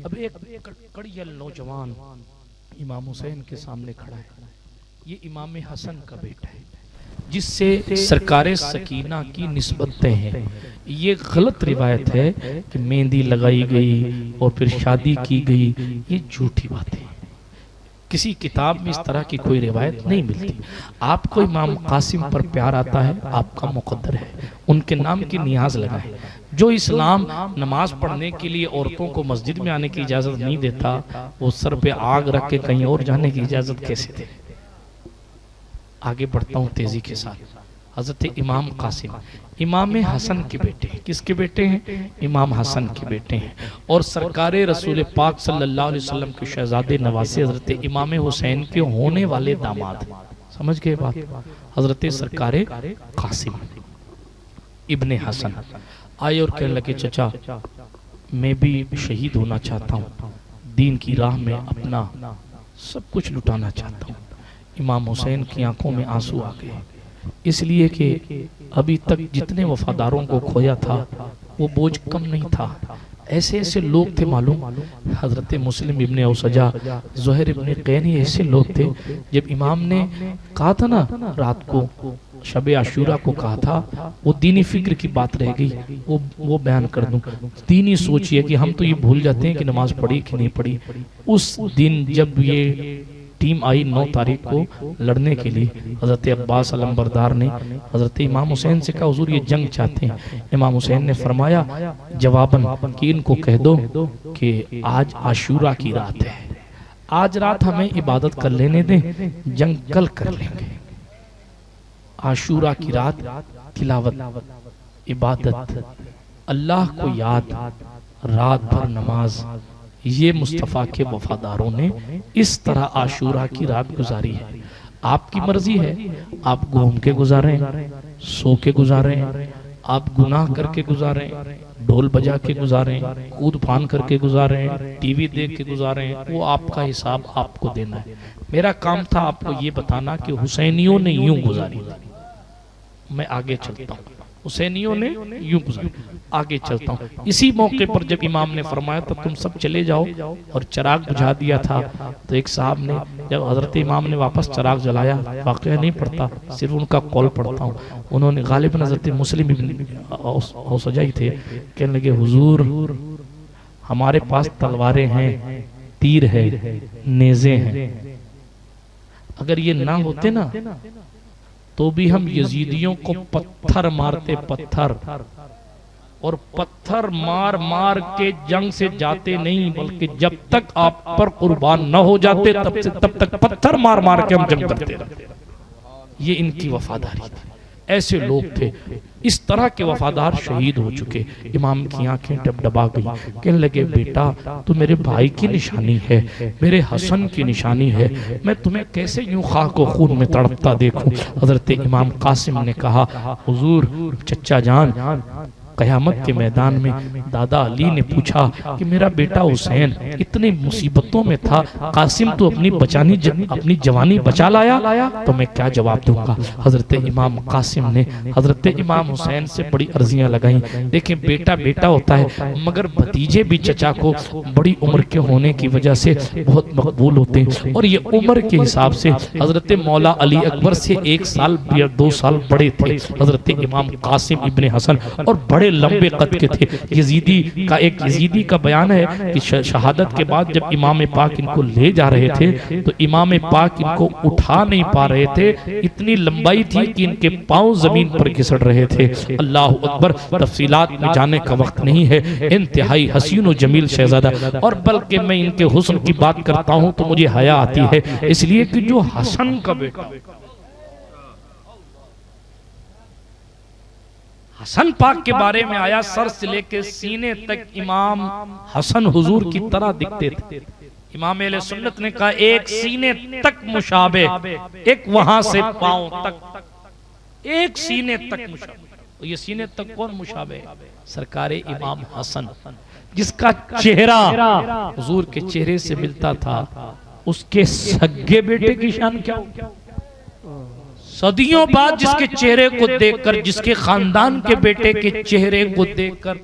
अब एक कड़ियल नौजवान इमाम हुसैन के सामने खड़ा है। ये इमाम हसन का बेटा है जिससे सरकारे सकीना की निस्बतें हैं। ये गलत रिवायत है कि मेहंदी लगाई गई और फिर शादी की गई, ये झूठी बात है। किसी किताब में इस तरह की कोई रिवायत नहीं मिलती। आपको इमाम कासिम पर प्यार आता है, आपका मुकद्दर है, उनके नाम की नियाज लगाए। जो इस्लाम नमाज पढ़ने के लिए औरतों को मस्जिद में आने की इजाजत नहीं देता, वो सर पे आग रख के कहीं और जाने की इजाजत कैसे दे। आगे बढ़ता हूँ तेजी के साथ। हजरत इमाम कासिम इमाम हसन के बेटे हैं। किसके बेटे हैं? इमाम हसन के बेटे हैं। और सरकारे रसूल पाक सल्लल्लाहु अलैहि वसल्लम के शहजादे नवासे हजरत इमाम हुसैन के होने वाले दामाद। समझ गए बात? हजरत सरकारे कासिम इब्ने हसन आए और कहने लगे, चचा मैं भी शहीद होना चाहता हूँ, दीन की राह में अपना सब कुछ लुटाना चाहता हूँ। इमाम हुसैन की आंखों में आंसू आ गए, इसलिए कि अभी तक जितने वफादारों को खोया था वो बोझ कम नहीं था। ऐसे ऐसे लोग थे मालूम, हजरत मुस्लिम इब्ने औसजा, ज़ुहैर इब्ने क़ैनी, ऐसे लोग थे। जब इमाम ने कहा था ना रात को, शब आशूरा को कहा था, वो दीनी फिक्र की बात रह गई, वो बयान कर दूं। दीनी सोचिए कि हम तो ये भूल जाते हैं कि नमाज पढ़ी कि नहीं पढ़ी। उस दिन जब ये टीम आई 9 तारीख को लड़ने के लिए, हजरत अब्बास अलमबरदार ने हजरत इमाम हुसैन से कहा, हुजूर ये जंग चाहते हैं। इमाम हुसैन ने फरमाया जवाबन कि इनको कह दो कि आज आशूरा की रात है, आज रात हमें इबादत कर लेने दें, जंग कल कर लेंगे। आशूरा की रात तिलावत, इबादत, अल्लाह को याद, रात भर नमाज, ये मुस्तफ़ा के वफादारों ने इस तरह आशूरा की रात गुजारी है। आपकी मर्जी है, आप घूम के गुजारें, सो के गुजारें, आप गुनाह करके गुजारें, ढोल बजा के गुजारें, कूद फान करके गुजारें, टीवी देख के गुजारें, वो आपका हिसाब आपको देना है। मेरा काम था आपको ये बताना कि हुसैनियों ने यूं गुजारी। मैं आगे चलता हूँ, हुसैनियों ने यूं गुजारी, आगे चलता हूँ। इसी मौके पर जब इमाम ने फरमाया तो तुम सब चले जाओ और चिराग बुझा दिया था, तो एक साहब ने, जब हजरत इमाम ने वापस चिराग जलाया, वाकया नहीं पढ़ता, सिर्फ उनका कौल पढ़ता हूँ, उन्होंने गालिबन हजरत मुस्लिम औसजाई थे, कहने लगे हुजूर हमारे पास तलवारें हैं, तीर है, नेज़े हैं, अगर ये ना होते ना तो भी हम यजीदियों को पत्थर मारते, पत्थर, और पत्थर मार मार के जंग से जाते नहीं, बल्कि जब तक आप पर कुर्बान न हो जाते तब तक पत्थर मार मार के हम जंग करते रहते। ये इनकी वफादारी थी। ऐसे लोग थे, इस तरह के वफादार शहीद हो चुके। इमाम की आंखें डबडबा गई, कहने लगे बेटा तू मेरे भाई की निशानी है, मेरे हसन की निशानी है, मैं तुम्हें कैसे यूं खाक और खून में तड़पता देखूं। हजरत इमाम कासिम ने कहा, हुजूर चचा जान, कयामत के मैदान में दादा अली ने पूछा कि मेरा बेटा हुसैन इतनी मुसीबतों में था, कासिम तो अपनी जवानी बचा लाया, तो मैं क्या जवाब दूंगा। हजरत इमाम कासिम ने हजरत इमाम हुसैन से बड़ी अर्जियां लगाई। देखें बेटा बेटा होता है, मगर भतीजे भी चचा को बड़ी उम्र के होने की वजह से बहुत मकबूल होते हैं, और ये उम्र के हिसाब से हजरत मौला अली अकबर से 1 साल या 2 साल बड़े थे हजरत इमाम कासिम इब्ने हसन, और बड़े लंबे कद के थे। यजीदी का बयान है कि शहादत के बाद जब इमाम पाक इनको ले जा रहे थे तो इमाम पाक इनको उठा नहीं पा रहे थे, इतनी लंबाई थी कि इनके पांव जमीन पर घिसड़ रहे थे। अल्लाह अकबर, तफसीलात में जाने का वक्त नहीं है। इंतहाई हसीन और जमील शहजादा, और बल्कि मैं इनके हुस्न की बात करता हूँ तो मुझे हया आती है, इसलिए कि जो हसन का बेटा, हसन पाक के बारे में आया, सर से लेके सीने तक इमाम हसन हुजूर की तरह दिखते थे। इमाम अहले सुन्नत ने कहा एक सीने तक मुशाबे, एक वहां से पांव तक, एक सीने तक मुशाबे। ये सीने तक कौन मुशाबे? सरकारे इमाम हसन, जिसका चेहरा हुजूर के चेहरे से मिलता था। उसके सगे बेटे की शान क्या हो? सदियों बाद जिसके चेहरे को देखकर, जिसके खानदान के बेटे के चेहरे को देखकर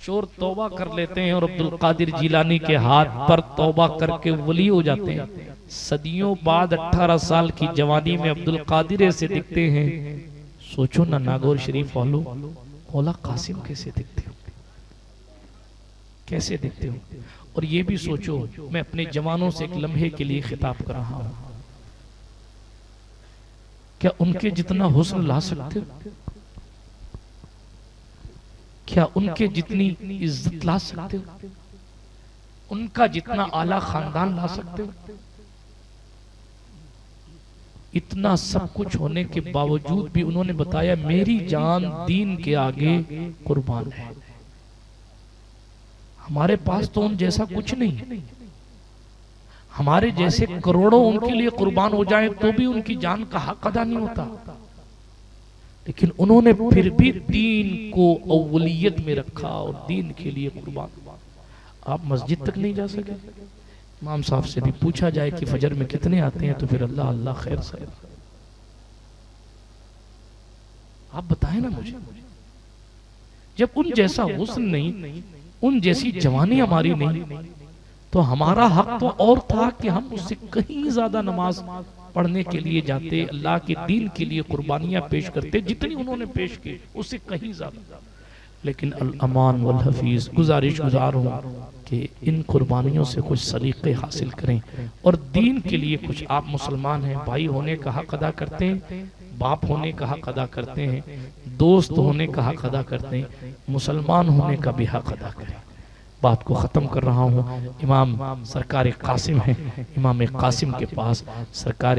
चोर तौबा कर लेते हैं और अब्दुल कादिर जिलानी के हाथ पर तौबा करके वली हो जाते हैं। सदियों बाद 18 साल की जवानी में अब्दुल कादिर ऐसे दिखते हैं। सोचो ना नागौर शरीफ वालों, मौला कासिम कैसे दिखते हो, कैसे दिखते हो। और ये भी सोचो, मैं अपने जवानों से एक लम्हे के लिए खिताब कर रहा हूं, क्या उनके जितना हुस्न ला सकते हो? क्या उनके जितनी इज्जत ला सकते हो? उनका जितना आला खानदान ला सकते हो? इतना सब कुछ होने के बावजूद भी उन्होंने बताया मेरी जान दीन के आगे कुर्बान है। हमारे पास तो उन जैसा कुछ नहीं, हमारे जैसे करोड़ों उनके लिए कुर्बान हो जाएं तो भी उनकी जान का हक अदा नहीं होता, लेकिन उन्होंने फिर भी दीन को अव्वलियत में रखा और दीन के लिए कुर्बान। आप मस्जिद तक नहीं जा सके, इमाम साहब से भी पूछा जाए कि फजर में कितने आते हैं तो फिर अल्लाह अल्लाह खैर से, आप बताएं ना मुझे। जब उन जैसा हुस्न नहीं, उन जैसी जवानी हमारी नहीं, तो हमारा हक तो और था कि हम उससे कहीं ज्यादा नमाज पढ़ने के लिए जाते, अल्लाह के दीन के लिए कुर्बानियां पेश करते, जितनी उन्होंने पेश की उससे कहीं ज्यादा। लेकिन अल अमान वल हफीज, गुजारिश गुजार हूं कि इन कुर्बानियों से कुछ सलीके हासिल करें और दीन के लिए कुछ। आप मुसलमान हैं, भाई होने का हक अदा करते हैं, बाप होने का हक अदा करते हैं, दोस्त होने का हक अदा करते हैं, मुसलमान होने का भी हक अदा करें। बात को ख़त्म कर रहा हूँ। इमाम सरकार कासिम है, इमाम कासिम के पास सरकार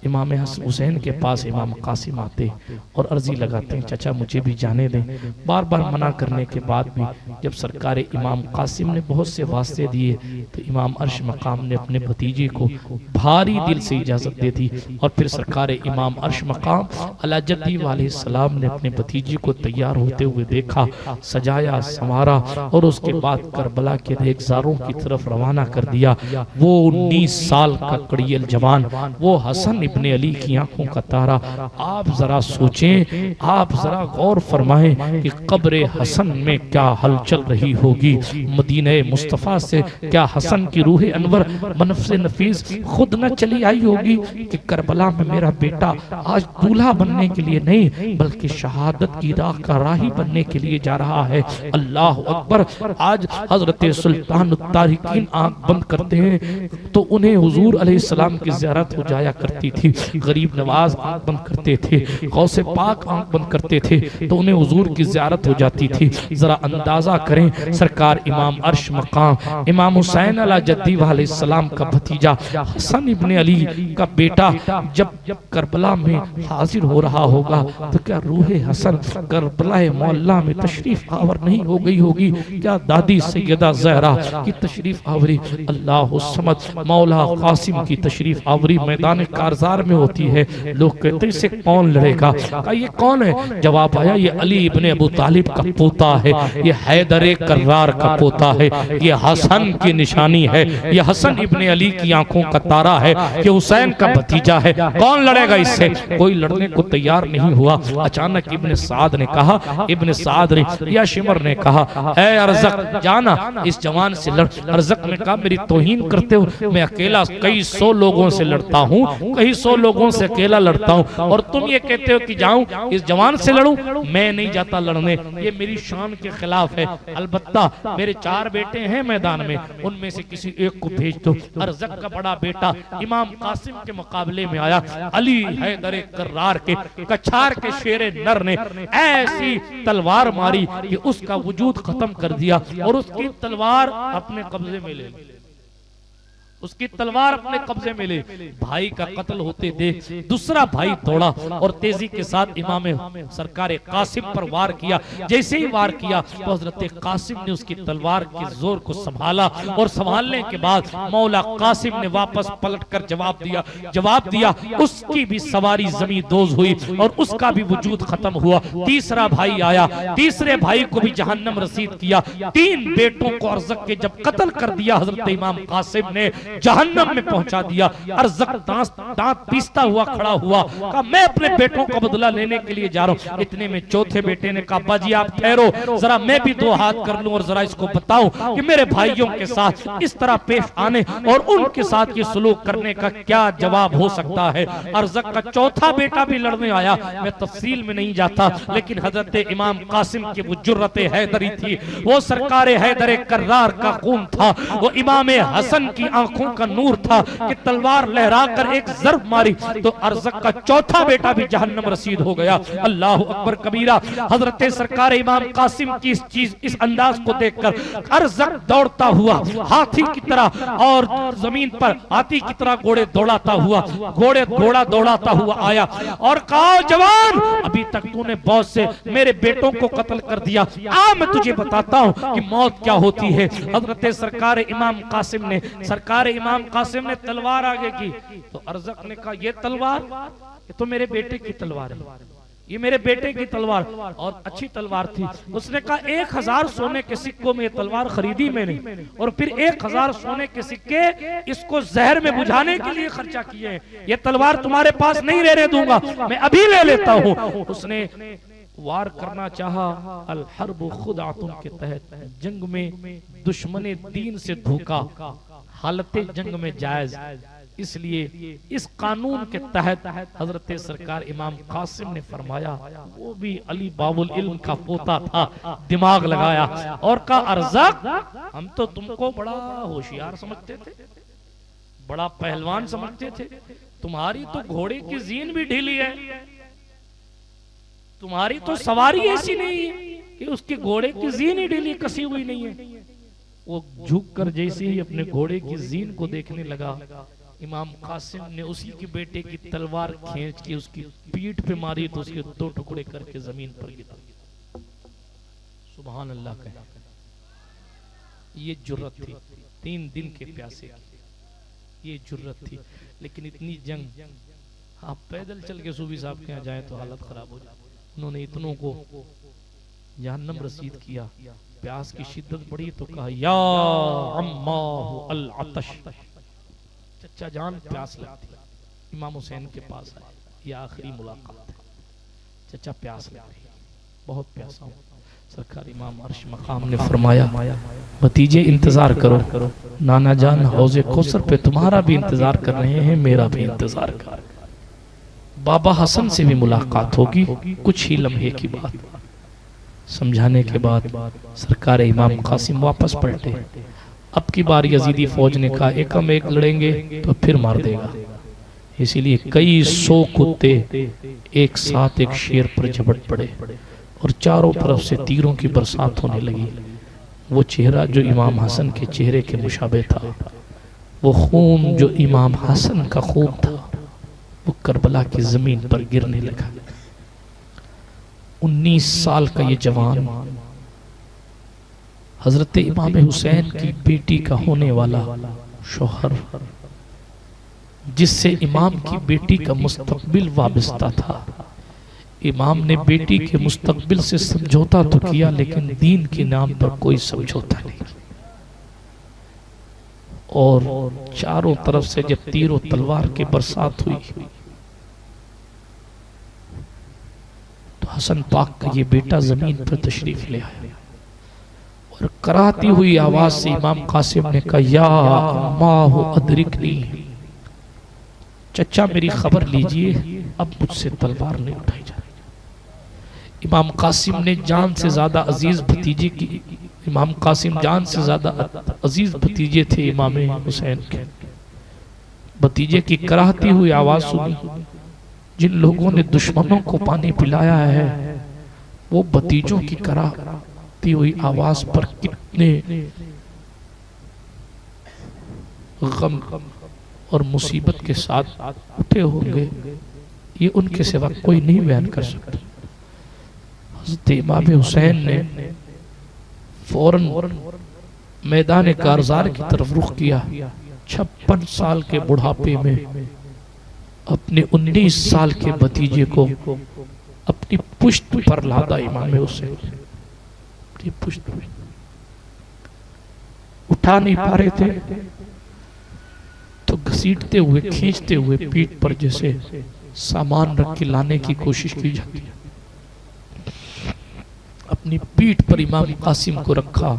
इमाम हुसैन के पास इमाम कासिम आते और अर्जी लगाते हैं चाचा मुझे भी जाने दें। बार बार मना करने के बाद भी जब सरकार इमाम कासिम ने बहुत से वास्ते दिए तो इमाम अर्श मकाम ने अपने भतीजे को भारी दिल से इजाज़त दे दी। और फिर सरकार इमाम अर्श मकाम अला जद्दी अलैहिस्सलाम ने अपने भतीजे को तैयार होते हुए देखा, सजाया संवारा और उसके बाद करबला के रेगजारों की तरफ रवाना कर दिया। वो 19 साल का कड़ियल जवान, वो हसन इब्ने अली की आंखों का तारा। आप जरा सोचें, आप जरा गौर फरमाएं कि कब्र हसन में क्या हलचल रही होगी। मदीने मुस्तफ़ा से क्या हसन की रूह अनवर मनफ़्स नफीस खुद न चली आई होगी कि करबला में मेरा बेटा आज दूल्हा बनने के लिए नहीं बल्कि शहादत की राह का राही बनने के लिए जा रहा है। अल्लाह अकबर। आज हजरत सुल्तान तारिकीन आंख बंद करते हैं तो उन्हें हुजूर अलैहिस्सलाम की ज़ियारत हो जाया करती थी। गरीब नवाज आंख बंद करते थे, गौसे पाक आंख बंद करते थे तो उन्हें हुजूर की ज़ियारत हो जाती थी। जरा अंदाजा करें, सरकार इमाम अर्श मकाम इमाम हुसैन अला जद्दी अलैहिस्सलाम का भतीजा हसन इब्ने अली का बेटा जब करबला में हाजिर हो रहा होगा तो क्या रूह हसन करबला मोहल्ला में तशरीफ आवर नहीं हो गई होगी? क्या दादी सैयदा ज़हरा की तशरीफ आवरी, अल्लाह समद मौला कासिम की तशरीफ आवरी मैदान कारजार में होती है? लोग कहते हैं इसे कौन लड़ेगा? का ये कौन है? जवाब आया ये अली इब्ने अबू तालिब का पोता है, ये हैदर कर्रार का पोता है, ये हसन की निशानी है, ये हसन इब्ने अली की आंखों का तारा है, ये हुसैन का भतीजा है। कौन लड़ेगा इससे? कोई लड़ने को तैयार नहीं हुआ। अचानक इब्ने साद ने कहा, इब्ने साद ने या शिमर ने कहा, ऐ अरज़क जाना इस जवान से लड़। अरज़क ने कहा मेरी तौहीन करते हो, मैं अकेला कई 100 लोगों से लड़ता हूँ, कई 100 लोगों से अकेला लड़ता हूँ और तुम ये कहते हो कि जाऊं इस जवान से लड़ूं? मैं नहीं जाता लड़ने, ये मेरी शान के खिलाफ है। अलबत्ता मेरे 4 बेटे हैं मैदान में, उनमें से किसी एक को भेज दो। अरज़क का बड़ा बेटा इमाम कासिम के मुकाबले में आया। अली हैदर कर्रार के कछार के शेरे नर ने ऐसी तलवार मारी कि उसका वजूद खत्म कर दिया और उसकी तलवार अपने कब्जे में ले ली, उसकी तलवार अपने कब्जे में ले। भाई का कत्ल होते देख दूसरा भाई दौड़ा और तेजी के साथ इमाम सरकार कासिम पर वार किया। जैसे ही वार किया तो हजरत कासिम ने उसकी तलवार के जोर को संभाला और संभालने के बाद मौला कासिम ने वापस पलटकर जवाब दिया। उसकी भी सवारी जमी दोज हुई और उसका भी वजूद खत्म हुआ। तीसरा भाई आया, तीसरे भाई को भी जहन्नम रसीद किया। 3 बेटों को अरज़क के जब कत्ल कर दिया हजरत इमाम कासिम ने जहन्नम में पहुंचा दिया। अर्ज़क दांत पीसता हुआ खड़ा हुआ, कहा मैं अपने बेटों का बदला लेने के लिए जा रहा हूं। इतने में चौथे बेटे ने कहा अब्बा जी आप ठहरो, जरा मैं भी दो हाथ कर लूं और जरा इसको बताऊं कि मेरे भाइयों के साथ इस तरह पेश आने और उनके साथ ये सलूक करने का क्या जवाब हो सकता है। अर्ज़क का चौथा बेटा भी लड़ने आया। मैं तफसील में नहीं जाता, लेकिन हजरत इमाम कासिम की वो जुर्रत हैदरी थी, वो सरकार हैदर कर्रार का खून था, वो इमाम हसन की आंखों का नूर था कि तलवार लहरा कर एक जर्ब मारी तो अर्ज़क का चौथा बेटा भी जहन्नम रसीद हो गया। अल्लाह अकबर कबीरा। हजरत सरकार इमाम कासिम की इस अंदाज को देखकर अर्ज़क दौड़ता हुआ हाथी की तरह और जमीन पर हाथी की तरह घोड़ा दौड़ाता हुआ आया और कहा जवान अभी तक तूने बहुत से मेरे बेटों को कत्ल कर दिया, आ मैं तुझे बताता हूं कि मौत क्या होती है। हजरत सरकार इमाम कासिम ने तलवार आगे की तो अर्ज़क ने कहा ये तलवार ये तो मेरे बेटे की तलवार है, ये मेरे बेटे की तलवार और अच्छी तलवार थी। उसने कहा 1000 सोने के सिक्कों में ये तलवार खरीदी मैंने और फिर 1000 सोने के सिक्के इसको जहर में बुझाने के लिए खर्चा किए हैं। ये तलवार तुम्हारे पास नहीं रहने दूंगा, मैं अभी ले लेता हूँ। उसने वार करना चाहा। अल हर्ब खुदातुन के तहत जंग में दुश्मने दीन से धोखा हालते जंग में जायज, इसलिए इस कानून के तहत हजरत सरकार इमाम कासिम ने फरमाया, वो भी अली बाबुल इल्म का पोता था, दिमाग लगाया और कहा अर्ज़क हम तो तुमको बड़ा होशियार समझते थे, बड़ा पहलवान समझते थे, तुम्हारी तो घोड़े की जीन भी ढीली है, तुम्हारी तो सवारी ऐसी नहीं है कि उसके घोड़े की जीन ही ढीली कसी हुई नहीं है। वो झुककर जैसे ही अपने घोड़े की जीन को देखने लगा, इमाम कासिम ने उसी के बेटे की तलवार खींच के उसकी पीठ पे मारी तो उसके 2 टुकड़े करके जमीन पर गिरा। सुभान अल्लाह कहे। ये जुर्रत थी, 3 दिन के प्यासे की ये जुर्रत थी। लेकिन इतनी जंग, आप पैदल चल के सूफी साहब के यहाँ जाए तो हालत खराब हो जाए। उन्होंने इतनों को जहन्नम रसीद किया। प्यास की शिद्दत बढ़ी तो कहा या अम्माहु अल अतश, चचा जान प्यास लगती है। इमाम हुसैन के पास आए, ये आखिरी मुलाकात है, चचा प्यास लग रही है, बहुत प्यासा हूँ। सरकार इमाम अर्श मकाम ने फरमाया भतीजे इंतजार करो, नाना जान हौजे कौसर पे तुम्हारा भी इंतजार कर रहे हैं, मेरा भी इंतजार कर। बाबा हसन से भी मुलाकात होगी, कुछ ही लम्हे की बात। समझाने के बाद सरकार इमाम कासिम वापस पलटे। अब की बार यजीदी फौज ने कहा एक हम एक लड़ेंगे तो फिर मार देगा, इसीलिए कई 100 कुत्ते एक साथ एक शेर पर झपट पड़े और चारों तरफ से तीरों की बरसात होने लगी। वो चेहरा जो इमाम हसन के चेहरे के मुशाबे था, वो खून जो इमाम हसन का खून था, वो करबला की जमीन पर गिरने लगा। 19 साल का ये जवान हजरत इमाम हुसैन की बेटी का होने वाला शौहर, जिससे इमाम की बेटी का मुस्तकबिल वाबस्ता था। इमाम ने बेटी के मुस्तकबिल से समझौता तो किया, लेकिन दीन के नाम पर कोई समझौता नहीं। और चारों तरफ से जब तीर और तलवार की बरसात हुई तो हसन पाक का ये बेटा जमीन पर तशरीफ ले आया और कराहती हुई आवाज से इमाम कासिम ने कहा या अम्माहु अदरिकनी, चचा मेरी खबर लीजिए, अब मुझसे तलवार नहीं उठाई जा रही। इमाम कासिम ने जान से ज्यादा अजीज भतीजे की, इमाम कासिम जान से ज्यादा अजीज भतीजे थे इमाम हुसैन के। भतीजे की कराहती हुई आवाज सुनी। जिन लोगों ने दुश्मनों को पानी पिलाया है, वो भतीजों की कराहती हुई आवाज पर कितने गम और मुसीबत के साथ उठे होंगे, ये उनके सिवा कोई नहीं बयान कर सकता। हज़रत इमाम हुसैन ने फौरन मैदान कारज़ार की तरफ रुख किया। 56 साल के बुढ़ापे में अपने 19 साल के भतीजे को अपनी पुश्त पर लादा इमाम हुसैन, अपनी पुश्त पर उठा नहीं पा रहे थे। घसीटते हुए खींचते हुए पीठ पर जैसे सामान रख के लाने की कोशिश की जाती है। अपनी पीठ पर इमाम कासिम को रखा,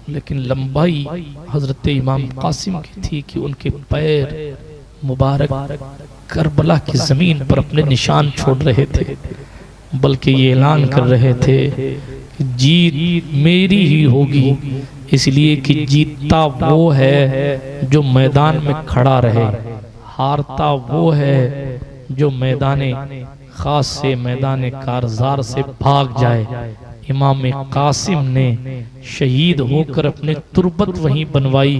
लेकिन लंबाई हजरत इमाम कासिम की थी कि उनके पैर मुबारक करबला की जमीन पर अपने निशान छोड़ रहे थे, बल्कि ये ऐलान कर रहे थे कि जीत मेरी ही होगी, इसलिए कि जीतता वो है जो मैदान में खड़ा रहे, हारता वो है जो मैदान खास से मैदान कारजार से भाग जाए। इमाम कासिम ने शहीद होकर अपने तुरबत वहीं बनवाई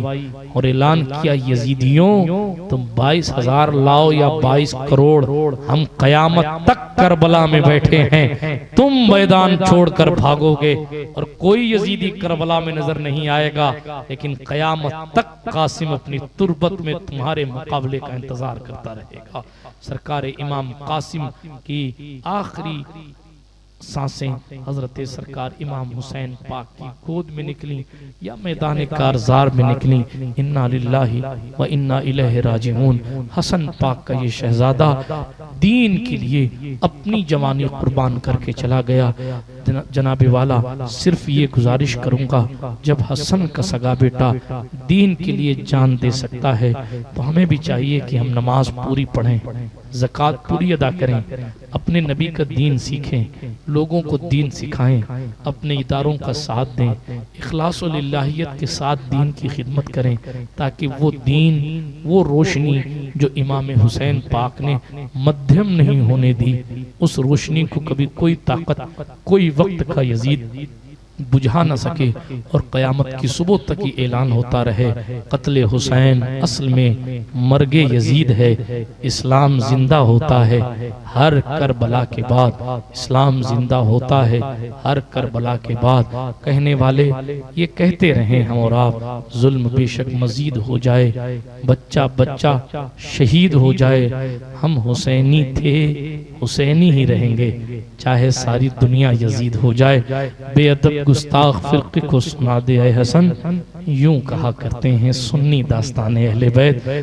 और ऐलान किया, यजीदियों तुम 22,000 लाओ या 22 करोड़, हम कयामत तक करबला में बैठे हैं, तुम मैदान छोड़कर भागोगे और कोई यजीदी करबला में नजर नहीं आएगा, लेकिन कयामत तक कासिम अपनी तुरबत में तुम्हारे मुकाबले का इंतजार करता रहेगा। सरकार इमाम कासिम की आखिरी सांसें हजरत सरकार इमाम हुसैन पाक की गोद में निकली या मैदान कारजार में निकली। इन्ना लिल्लाहि व इन्ना इलैहि राजिऊन। हसन पाक का ये शहजादा दीन के लिए अपनी जवानी कुर्बान करके चला गया। जनाबे वाला सिर्फ ये गुजारिश करूंगा, जब हसन का सगा बेटा दीन के लिए जान दे सकता है तो हमें भी चाहिए कि हम नमाज पूरी पढ़ें, ज़कात पूरी अदा करें, अपने नबी का दीन सीखें, लोगों को दीन सिखाएं, अपने इदारों का साथ दें, इखलास और लिल्लाहियत के साथ दीन की खिदमत करें, ताकि वो दीन, वो रोशनी जो इमाम हुसैन पाक ने मध्यम नहीं होने दी, उस रोशनी को कभी कोई ताकत, कोई वक्त का यजीद बुझा न सके और क़यामत की सुबह तक ही ऐलान होता रहे, कत्ले हुसैन असल में मर्गे यजीद है, इस्लाम जिंदा होता है हर करबला के बाद, इस्लाम जिंदा होता है हर करबला के बाद। कहने वाले ये कहते रहे हम और आप, जुल्म बेशक मजीद हो जाए, बच्चा बच्चा शहीद हो जाए, हम हुसैनी थे, हुसैनी ही रहेंगे, चाहे सारी दुनिया यजीद हो जाए। बेअदब गुस्ताख फिरके को सुना दे ऐ हसन, यूं कहा करते हैं सुन्नी दास्तान अहले बैत।